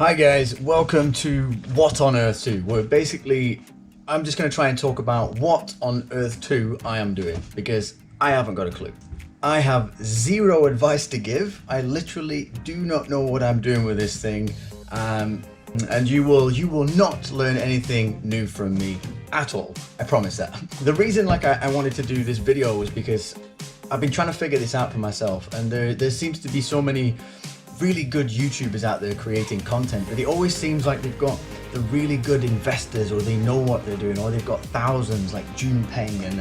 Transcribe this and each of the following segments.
Hi guys, welcome to What on Earth 2, where basically I'm just going to try and talk about what on Earth 2 I am doing, because I haven't got a clue. I have zero advice to give. I literally do not know what I'm doing with this thing, and you will not learn anything new from me at all. I promise that. The reason I wanted to do this video was because I've been trying to figure this out for myself, and there seems to be so many really good YouTubers out there creating content, but it always seems like they've got the really good investors, or they know what they're doing, or they've got thousands like June Peng and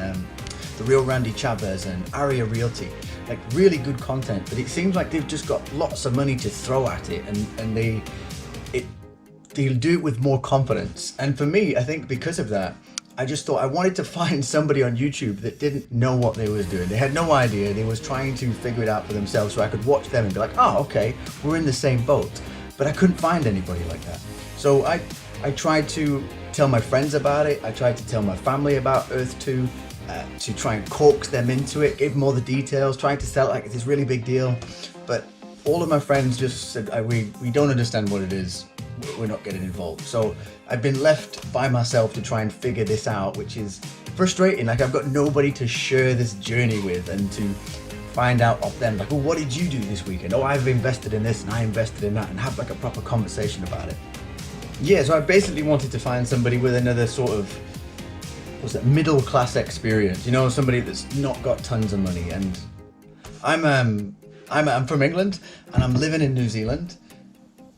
the real Randy Chavez and Aria Realty, like really good content, but it seems like they've just got lots of money to throw at it, and they'll do it with more confidence. And for me, I think because of that, I just thought I wanted to find somebody on YouTube that didn't know what they was doing. They had no idea. They was trying to figure it out for themselves, so I could watch them and be like, oh, okay, we're in the same boat. But I couldn't find anybody like that. So I tried to tell my friends about it. I tried to tell my family about Earth 2 to try and coax them into it, give them all the details, trying to sell it like it's this really big deal. But all of my friends just said, we don't understand what it is. We're not getting involved. So I've been left by myself to try and figure this out, which is frustrating. Like, I've got nobody to share this journey with and to find out of them, like, well, what did you do this weekend? Oh, I've invested in this and I invested in that, and have like a proper conversation about it. Yeah, so I basically wanted to find somebody with another sort of, what's that, middle class experience, you know, somebody that's not got tons of money. And I'm from England and I'm living in New Zealand.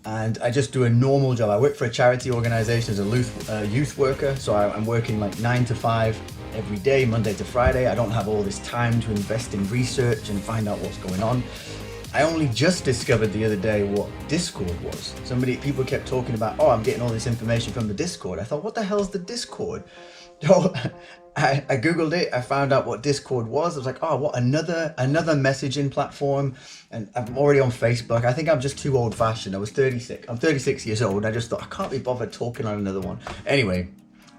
And I just do a normal job. I work for a charity organization as a youth worker. So I'm working like 9 to 5 every day, Monday to Friday. I don't have all this time to invest in research and find out what's going on. I only just discovered the other day what Discord was. People kept talking about, oh, I'm getting all this information from the Discord. I thought, what the hell is the Discord? So I Googled it, I found out what Discord was. I was like, oh, what, another messaging platform? And I'm already on Facebook. I think I'm just too old fashioned. I'm 36 years old. I just thought, I can't be bothered talking on another one. Anyway,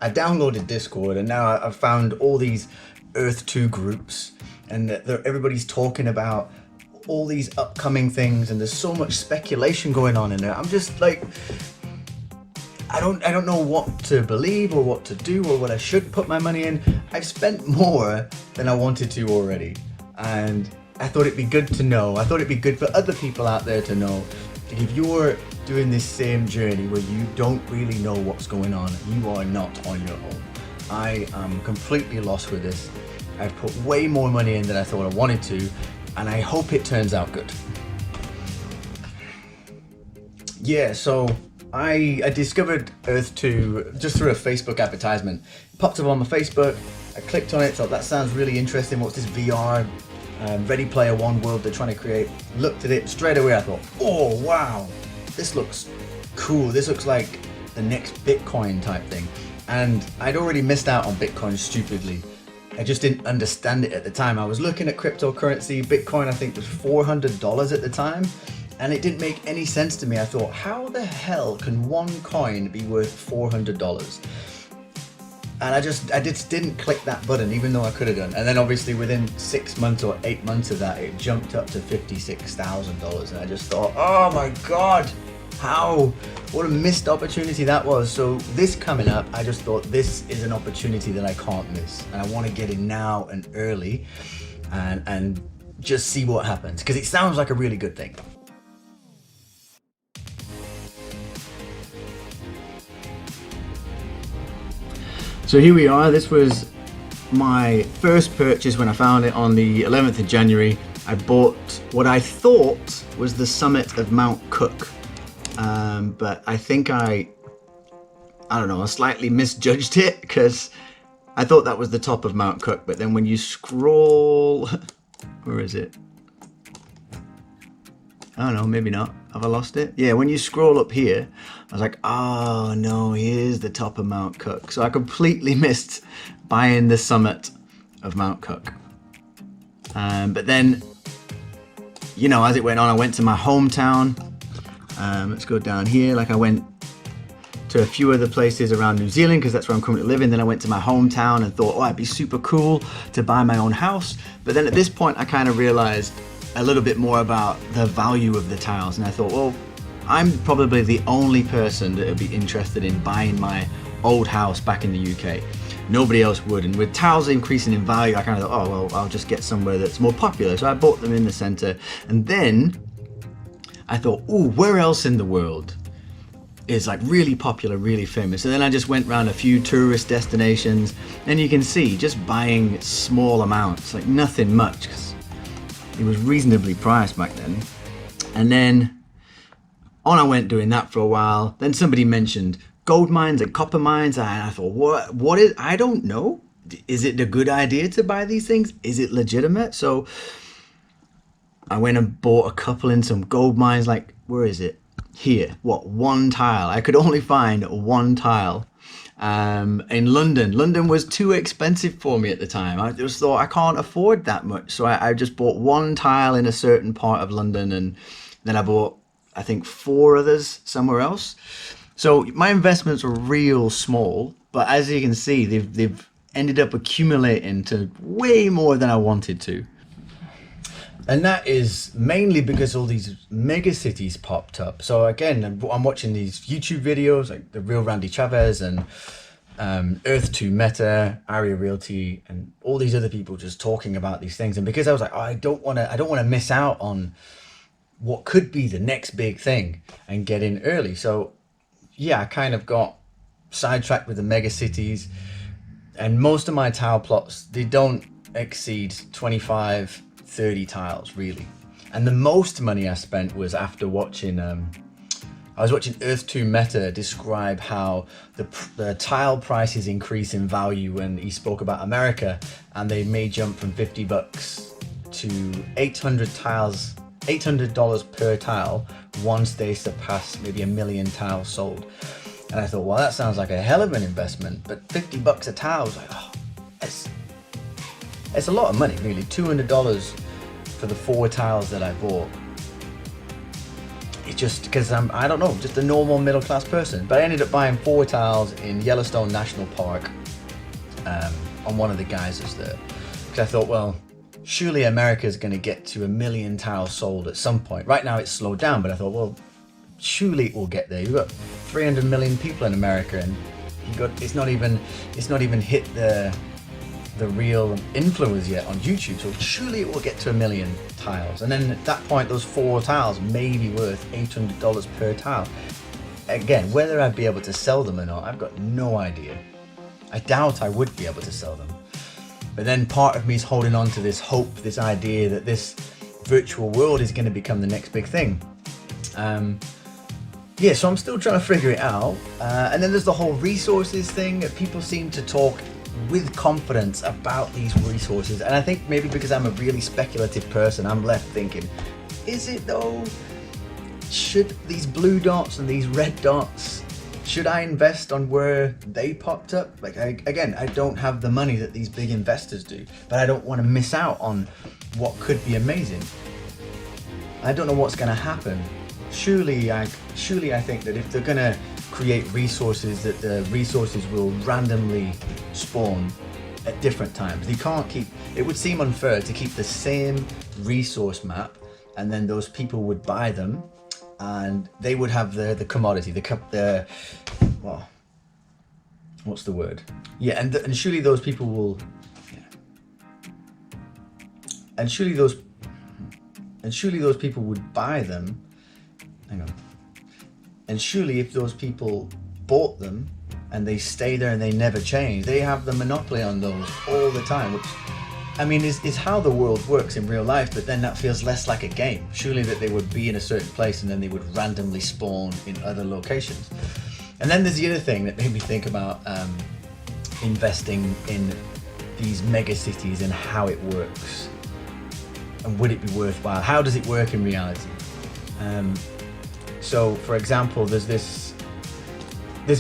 I downloaded Discord, and now I've found all these Earth 2 groups, and everybody's talking about all these upcoming things, and there's so much speculation going on in there. I'm just like, I don't know what to believe or what to do or what I should put my money in. I've spent more than I wanted to already, and I thought it'd be good to know. I thought it'd be good for other people out there to know. If you're doing this same journey where you don't really know what's going on, you are not on your own. I am completely lost with this. I've put way more money in than I thought I wanted to, and I hope it turns out good. Yeah, so I discovered Earth 2 just through a Facebook advertisement. It popped up on my Facebook. I clicked on it, thought that sounds really interesting. What's this VR Ready Player One world they're trying to create? Looked at it straight away. I thought, oh wow, this looks cool. This looks like the next Bitcoin type thing. And I'd already missed out on Bitcoin stupidly. I just didn't understand it at the time. I was looking at cryptocurrency. Bitcoin, I think, was $400 at the time. And it didn't make any sense to me. I thought, how the hell can one coin be worth $400? And I just didn't click that button, even though I could have done. And then obviously within 6 months or 8 months of that, it jumped up to $56,000. And I just thought, oh my God, how? What a missed opportunity that was. So this coming up, I just thought this is an opportunity that I can't miss. And I want to get in now and early and just see what happens, because it sounds like a really good thing. So here we are. This was my first purchase when I found it on the 11th of January. I bought what I thought was the summit of Mount Cook, but I think I don't know, I slightly misjudged it, because I thought that was the top of Mount Cook, but then when you scroll, where is it? I don't know, maybe not. Have I lost it? Yeah, when you scroll up here, I was like, oh no, here's the top of Mount Cook. So I completely missed buying the summit of Mount Cook. But then, you know, as it went on, I went to my hometown. Let's go down here. Like, I went to a few other places around New Zealand, because that's where I'm currently living. Then I went to my hometown and thought, oh, it'd be super cool to buy my own house. But then at this point, I kind of realized a little bit more about the value of the tiles, and I thought, well, I'm probably the only person that would be interested in buying my old house back in the UK. Nobody else would, and with tiles increasing in value, I kind of thought, oh well, I'll just get somewhere that's more popular. So I bought them in the center, and then I thought, oh, where else in the world is like really popular, really famous? And then I just went around a few tourist destinations, and you can see just buying small amounts, like nothing much, because it was reasonably priced back then. And then on I went doing that for a while. Then somebody mentioned gold mines and copper mines, and I thought, what is, I don't know. Is it a good idea to buy these things? Is it legitimate? So I went and bought a couple in some gold mines, like, where is it? Here, what, one tile. I could only find one tile in London. London was too expensive for me at the time. I just thought I can't afford that much. So I just bought one tile in a certain part of London, and then I bought, I think, 4 others somewhere else. So my investments were real small, but as you can see, they've ended up accumulating to way more than I wanted to. And that is mainly because all these mega cities popped up. So again, I'm watching these YouTube videos like The Real Randy Chavez and Earth 2 Meta, Aria Realty, and all these other people just talking about these things. And because I was like, oh, I don't want to miss out on what could be the next big thing and get in early. So yeah, I kind of got sidetracked with the mega cities, and most of my tile plots, they don't exceed 25, 30 tiles really. And the most money I spent was after watching I was watching Earth 2 Meta describe how the tile prices increase in value when he spoke about America, and they may jump from $50 to $800 per tile once they surpass maybe 1 million tiles sold. And I thought, well, that sounds like a hell of an investment, but $50 a tile was like, oh, it's a lot of money really. $200 for the 4 tiles that I bought. It's just because I don't know, just a normal middle class person. But I ended up buying 4 tiles in Yellowstone National Park on one of the geysers there, because I thought, well, surely America's going to get to 1 million tiles sold at some point. Right now it's slowed down, but I thought, well, surely it will get there. You've got 300 million people in America, and it's not even hit the real influence yet on YouTube. So surely it will get to 1 million tiles, and then at that point, those 4 tiles may be worth $800 per tile. Again, whether I'd be able to sell them or not, I've got no idea. I doubt I would be able to sell them. But then part of me is holding on to this hope, this idea that this virtual world is going to become the next big thing. Yeah, so I'm still trying to figure it out. And then there's the whole resources thing that people seem to talk with confidence about these resources. And I think maybe because I'm a really speculative person, I'm left thinking, is it though? Should these blue dots and these red dots, should I invest on where they popped up? Like, again, I don't have the money that these big investors do, but I don't want to miss out on what could be amazing. I don't know what's going to happen. Surely I think that if they're going to create resources, that the resources will randomly spawn at different times. You can't keep, it would seem unfair to keep the same resource map, and then those people would buy them, and they would have the commodity, the well, what's the word? Yeah, and surely those people will, yeah. and surely those people would buy them. Hang on. And surely if those people bought them and they stay there and they never change, they have the monopoly on those all the time, which, I mean, is how the world works in real life, but then that feels less like a game. Surely that they would be in a certain place and then they would randomly spawn in other locations. And then there's the other thing that made me think about investing in these mega cities and how it works. And would it be worthwhile? How does it work in reality? So, for example, there's this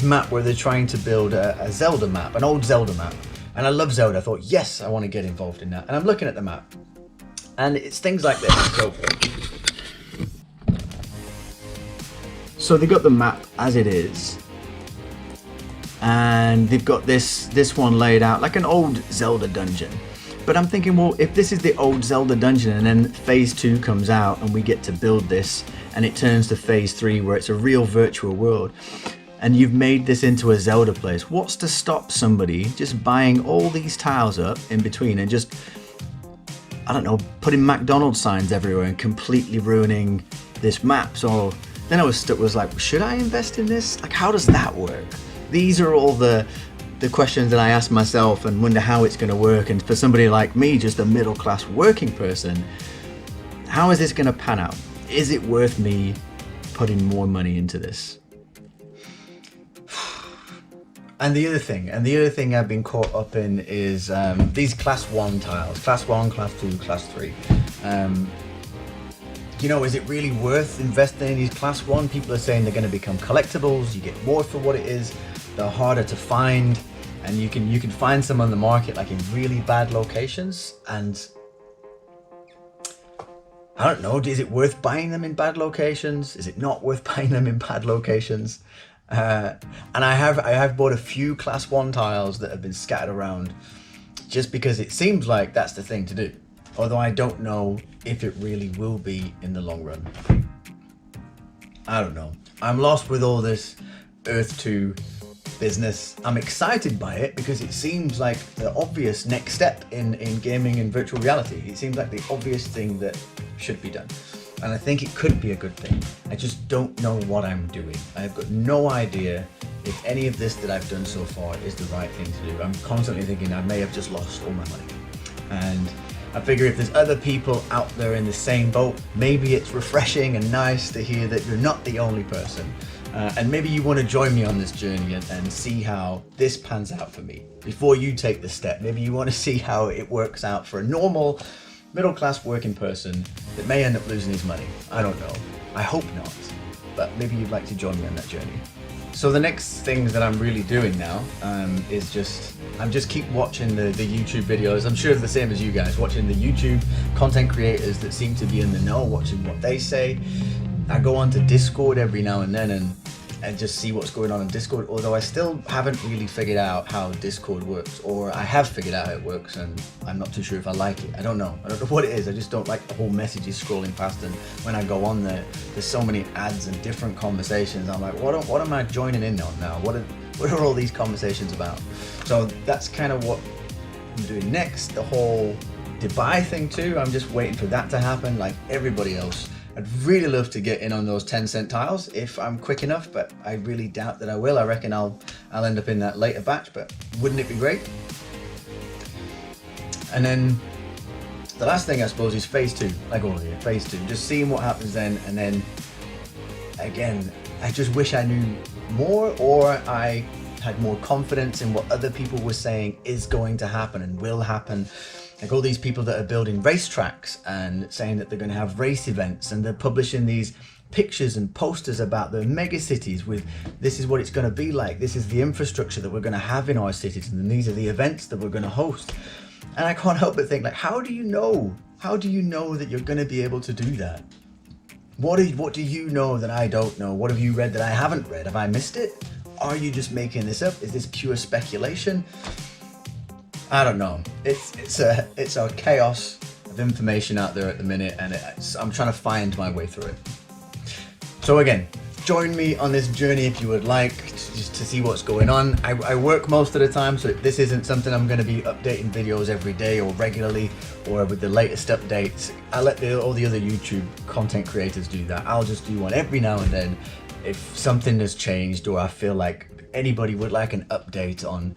map where they're trying to build a Zelda map, an old Zelda map. And I love Zelda. I thought, yes, I want to get involved in that. And I'm looking at the map, and it's things like this. So they got the map as it is, and they've got this one laid out like an old Zelda dungeon. But I'm thinking, well, if this is the old Zelda dungeon and then phase 2 comes out and we get to build this and it turns to phase 3 where it's a real virtual world, and you've made this into a Zelda place. What's to stop somebody just buying all these tiles up in between and just, I don't know, putting McDonald's signs everywhere and completely ruining this map? So then I was stuck, was like, should I invest in this? Like, how does that work? These are all the questions that I ask myself and wonder how it's going to work. And for somebody like me, just a middle class working person, how is this going to pan out? Is it worth me putting more money into this? And the other thing I've been caught up in is these class 1 tiles, class 1, class 2, class 3. You know, is it really worth investing in these class 1? People are saying they're going to become collectibles. You get more for what it is. They're harder to find, and you can find some on the market like in really bad locations. And I don't know, is it worth buying them in bad locations? Is it not worth buying them in bad locations? And I have bought a few class 1 tiles that have been scattered around just because it seems like that's the thing to do. Although I don't know if it really will be in the long run. I don't know. I'm lost with all this Earth 2 business. I'm excited by it because it seems like the obvious next step in gaming and virtual reality. It seems like the obvious thing that should be done. And I think it could be a good thing. I just don't know what I'm doing. I've got no idea if any of this that I've done so far is the right thing to do. I'm constantly thinking I may have just lost all my money. And I figure if there's other people out there in the same boat, maybe it's refreshing and nice to hear that you're not the only person. And maybe you want to join me on this journey and see how this pans out for me. Before you take the step, maybe you want to see how it works out for a normal middle-class working person that may end up losing his money. I don't know. I hope not. But maybe you'd like to join me on that journey. So the next things that I'm really doing now is I'm just keep watching the YouTube videos. I'm sure it's the same as you guys, watching the YouTube content creators that seem to be in the know, watching what they say. I go on to Discord every now and then and just see what's going on in Discord, although I still haven't really figured out how Discord works, or I have figured out how it works and I'm not too sure if I like it. I don't know what it is. I just don't like the whole messages scrolling past, and when I go on there, there's so many ads and different conversations. I'm like, what am I joining in on now? What are all these conversations about? So that's kind of what I'm doing next. The whole Dubai thing too, I'm just waiting for that to happen like everybody else. I'd really love to get in on those 10-cent tiles if I'm quick enough, but I really doubt that I will. I reckon I'll end up in that later batch, but wouldn't it be great? And then the last thing I suppose is phase 2, like all of you, phase 2, just seeing what happens then. And then again, I just wish I knew more, or I had more confidence in what other people were saying is going to happen and will happen. Like all these people that are building racetracks and saying that they're going to have race events, and they're publishing these pictures and posters about the mega cities with this is what it's going to be like, this is the infrastructure that we're going to have in our cities, and these are the events that we're going to host. And I can't help but think, like, how do you know that you're going to be able to do that? What do you know that I don't know? What have you read that I haven't read? Have I missed it? Are you just making this up? Is this pure speculation? I don't know. It's a chaos of information out there at the minute, and I'm trying to find my way through it. So again, join me on this journey if you would like, just to see what's going on. I work most of the time, so this isn't something I'm going to be updating videos every day or regularly or with the latest updates. I let all the other YouTube content creators do that. I'll just do one every now and then if something has changed, or I feel like anybody would like an update on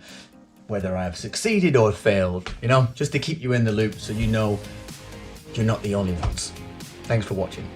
whether I've succeeded or failed, you know, just to keep you in the loop so you know you're not the only ones. Thanks for watching.